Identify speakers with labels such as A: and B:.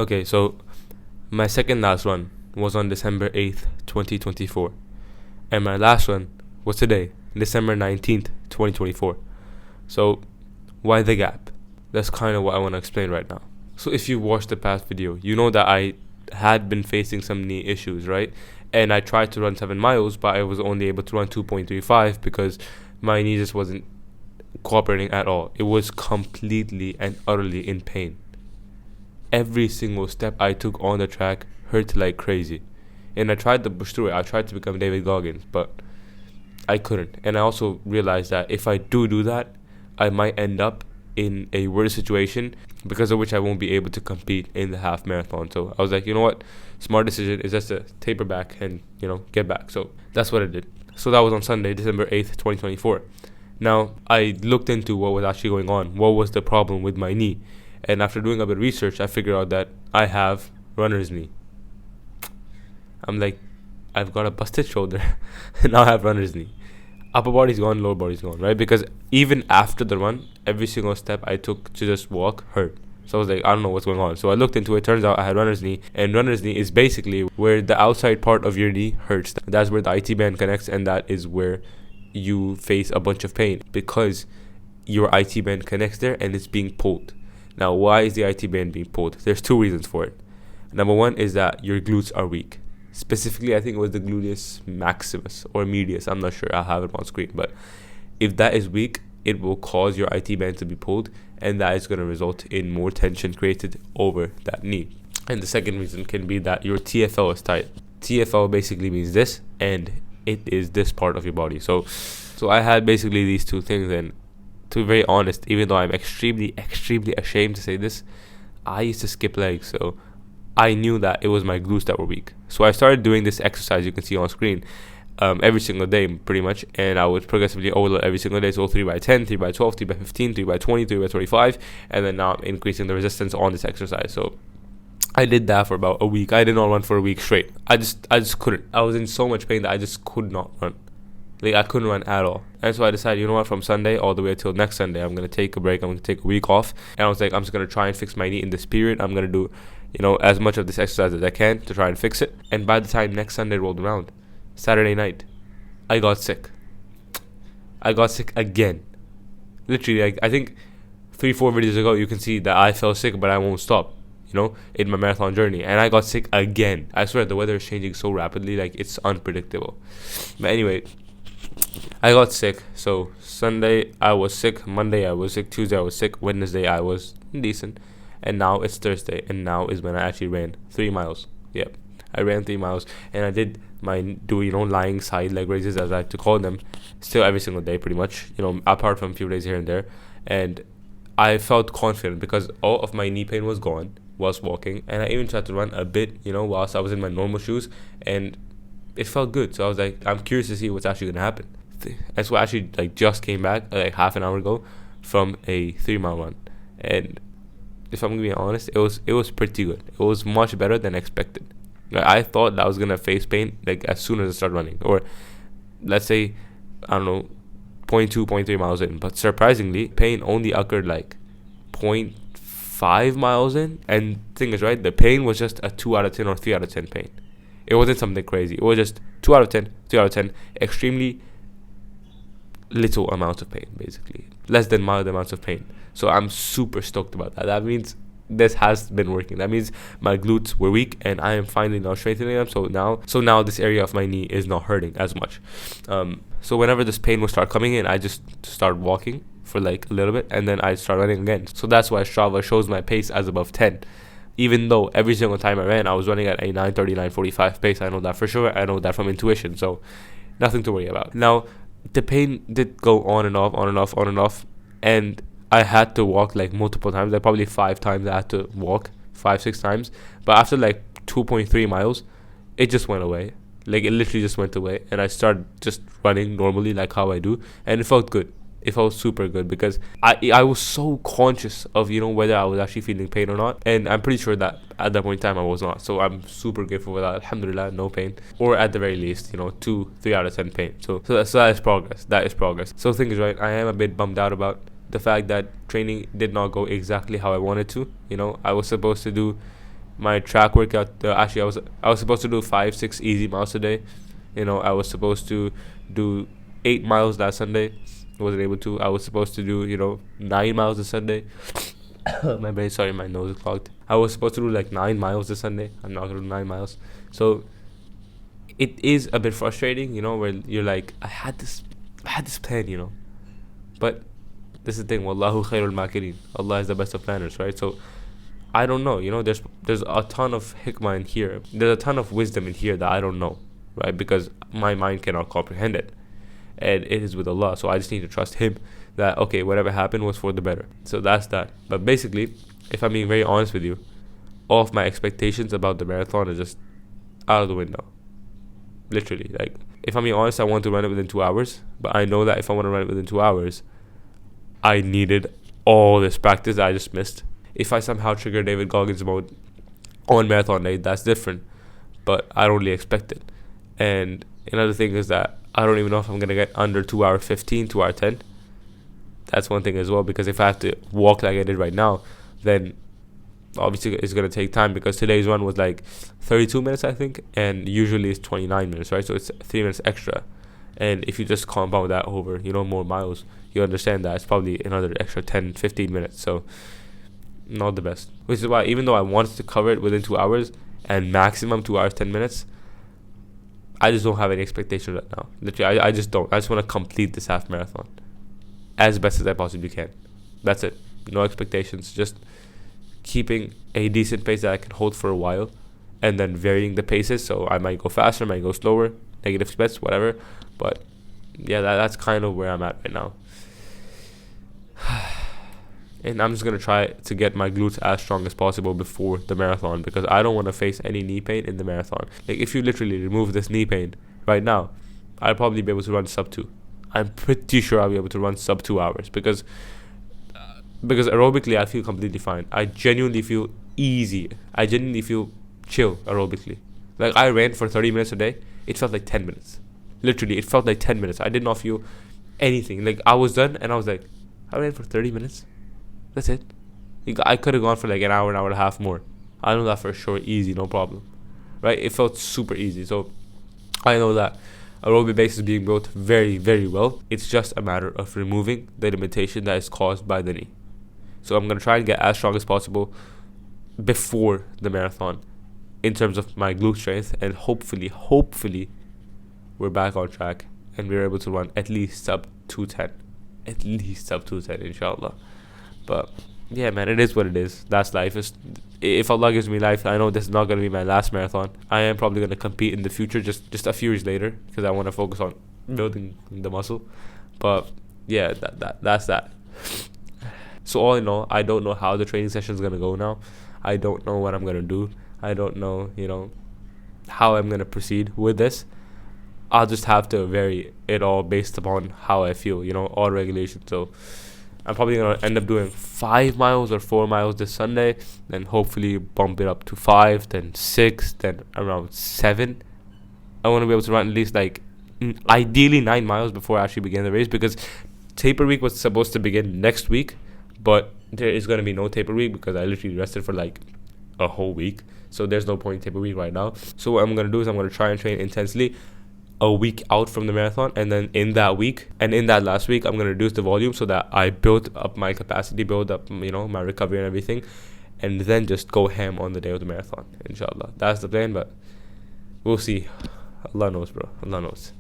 A: Okay, so my second last run was on December 8th, 2024. And my last one was today, December 19th, 2024. So, why the gap? That's kind of what I want to explain right now. So, if you watched the past video, you know that I had been facing some knee issues, right? And I tried to run 7 miles, but I was only able to run 2.35 because my knee just wasn't cooperating at all. It was completely and utterly in pain. Every single step I took on the track hurt like crazy. And I tried to push through it. I tried to become David Goggins, but I couldn't. And I also realized that if I do that, I might end up in a worse situation because of which I won't be able to compete in the half marathon. So I was like, you know what? Smart decision is just to taper back and, get back. So that's what I did. So that was on Sunday, December 8th, 2024. Now, I looked into what was actually going on. What was the problem with my knee? And after doing a bit of research, I figured out that I have runner's knee. I'm like, I've got a busted shoulder and now I have runner's knee. Upper body's gone, lower body's gone, right? Because even after the run, every single step I took to just walk hurt. So I was like, I don't know what's going on. So I looked into it. Turns out I had runner's knee. And runner's knee is basically where the outside part of your knee hurts. That's where the IT band connects, and that is where you face a bunch of pain because your IT band connects there and it's being pulled. Now, why is the IT band being pulled? There's 2 reasons for it. Number 1 is that your glutes are weak. Specifically, I think it was the gluteus maximus or medius. I'm not sure. I'll have it on screen. But if that is weak, it will cause your IT band to be pulled, and that is going to result in more tension created over that knee. And the second reason can be that your TFL is tight. TFL basically means this, and it is this part of your body. So I had basically these 2 things, and to be very honest, even though I'm extremely ashamed to say this, I used to skip legs. So I knew that it was my glutes that were weak. So I started doing this exercise you can see on screen every single day pretty much, and I would progressively overload every single day. So 3x10, 3x12, 3x15, 3x20, 3x25, and then now I'm increasing the resistance on this exercise. So I did that for about a week. I did not run for a week straight. I just couldn't. I was in so much pain that I just could not run. Like, I couldn't run at all. And so I decided, you know what, from Sunday all the way till next Sunday, I'm going to take a break. I'm going to take a week off. And I was like, I'm just going to try and fix my knee in this period. I'm going to do, as much of this exercise as I can to try and fix it. And by the time next Sunday rolled around, Saturday night, I got sick. I got sick again. Literally, I think 3-4 videos ago, you can see that I fell sick, but I won't stop, in my marathon journey. And I got sick again. I swear, the weather is changing so rapidly, like, it's unpredictable. But anyway, I got sick. So Sunday I was sick, Monday I was sick, Tuesday I was sick, Wednesday I was decent, and now it's Thursday, and now is when I actually ran 3 miles. Yep, I ran 3 miles, and I did my lying side leg raises, as I like to call them, still every single day pretty much, apart from a few days here and there. And I felt confident because all of my knee pain was gone whilst walking, and I even tried to run a bit, whilst I was in my normal shoes, and it felt good. So I was like, I'm curious to see what's actually going to happen. And so I actually just came back like half an hour ago from a 3-mile run, and if I'm gonna be honest, it was pretty good. It was much better than expected. I thought that I was gonna face pain like as soon as I started running, or let's say, I don't know, 0.2, 0.3 miles in. But surprisingly, pain only occurred like 0.5 miles in. And thing is, right, the pain was just a 2 out of 10 or 3 out of 10 pain. It wasn't something crazy. It was just 2 out of 10, 3 out of 10, extremely little amount of pain, basically. Less than mild amounts of pain. So I'm super stoked about that. That means this has been working. That means my glutes were weak and I am finally now strengthening them. So now this area of my knee is not hurting as much. So whenever this pain will start coming in, I just start walking for like a little bit and then I start running again. So that's why Strava shows my pace as above 10. Even though every single time I ran, I was running at a 9:30, 9:45 pace. I know that for sure. I know that from intuition. So nothing to worry about. Now, the pain did go on and off, on and off, on and off. And I had to walk like multiple times. Like probably 5 times I had to walk, 5-6 times. But after like 2.3 miles, it just went away. Like it literally just went away. And I started just running normally like how I do. And it felt good. It felt super good because I was so conscious of, whether I was actually feeling pain or not. And I'm pretty sure that at that point in time I was not. So I'm super grateful for that. Alhamdulillah, no pain. Or at the very least, 2-3 out of 10 pain. So that is progress. That is progress. So the thing is, right, I am a bit bummed out about the fact that training did not go exactly how I wanted to. I was supposed to do my track workout. Actually, I was supposed to do 5-6 easy miles a day. I was supposed to do 8 miles last Sunday. Wasn't able to. I was supposed to do 9 miles this Sunday. My brain, sorry, my nose is clogged. I was supposed to do like 9 miles this Sunday. I'm not gonna do 9 miles. So it is a bit frustrating, where you're like, I had this plan, but this is the thing. Wallahu khairul makirin. Allah is the best of planners, right? So I don't know. There's a ton of hikmah in here. There's a ton of wisdom in here that I don't know, right? Because my mind cannot comprehend it, and it is with Allah. So I just need to trust Him that okay, whatever happened was for the better. So that's that. But basically, if I'm being very honest with you, all of my expectations about the marathon are just out of the window. Literally, like, if I'm being honest, I want to run it within 2 hours, but I know that if I want to run it within 2 hours, I needed all this practice that I just missed. If I somehow trigger David Goggins mode on marathon day, that's different, but I don't really expect it. And another thing is that I don't even know if I'm going to get under 2 hour 15, 2 hour 10. That's one thing as well, because if I have to walk like I did right now, then obviously it's going to take time, because today's run was like 32 minutes, I think, and usually it's 29 minutes, right? So it's 3 minutes extra. And if you just compound that over, more miles, you understand that it's probably another extra 10, 15 minutes. So not the best. Which is why, even though I wanted to cover it within 2 hours and maximum 2 hours, 10 minutes, I just don't have any expectation right now. Literally, I just don't. I just want to complete this half marathon as best as I possibly can. That's it. No expectations. Just keeping a decent pace that I can hold for a while, and then varying the paces. So I might go faster, might go slower, negative splits, whatever. But yeah, that's kind of where I'm at right now. And I'm just going to try to get my glutes as strong as possible before the marathon, because I don't want to face any knee pain in the marathon. Like, if you literally remove this knee pain right now, I'll probably be able to run sub 2. I'm pretty sure I'll be able to run sub 2 hours, because aerobically I feel completely fine. I genuinely feel easy. I genuinely feel chill aerobically. Like, I ran for 30 minutes a day. It felt like 10 minutes. Literally, it felt like 10 minutes. I did not feel anything. Like, I was done and I was like, I ran for 30 minutes. That's it. I could have gone for like an hour and a half more. I know that for sure. Easy, no problem. Right? It felt super easy. So I know that aerobic base is being built very, very well. It's just a matter of removing the limitation that is caused by the knee. So I'm going to try and get as strong as possible before the marathon in terms of my glute strength. And hopefully, we're back on track and we're able to run at least sub 210. At least sub 210, inshallah. But yeah, man, it is what it is. That's life. If Allah gives me life, I know this is not going to be my last marathon. I am probably going to compete in the future, just a few years later, because I want to focus on building the muscle. But yeah, that's that. So all in all, I don't know how the training session is going to go now. I don't know what I'm going to do. I don't know, how I'm going to proceed with this. I'll just have to vary it all based upon how I feel, all regulation. So I'm probably going to end up doing 5 miles or 4 miles this Sunday, then hopefully bump it up to 5, then 6, then around 7. I want to be able to run at least ideally 9 miles before I actually begin the race, because taper week was supposed to begin next week, but there is going to be no taper week because I literally rested for a whole week. So there's no point in taper week right now. So what I'm going to do is I'm going to try and train intensely a week out from the marathon, and then in that week and in that last week I'm going to reduce the volume so that I build up my capacity, build up my recovery and everything, and then just go ham on the day of the marathon, inshallah. That's the plan, but we'll see. Allah knows, bro. Allah knows.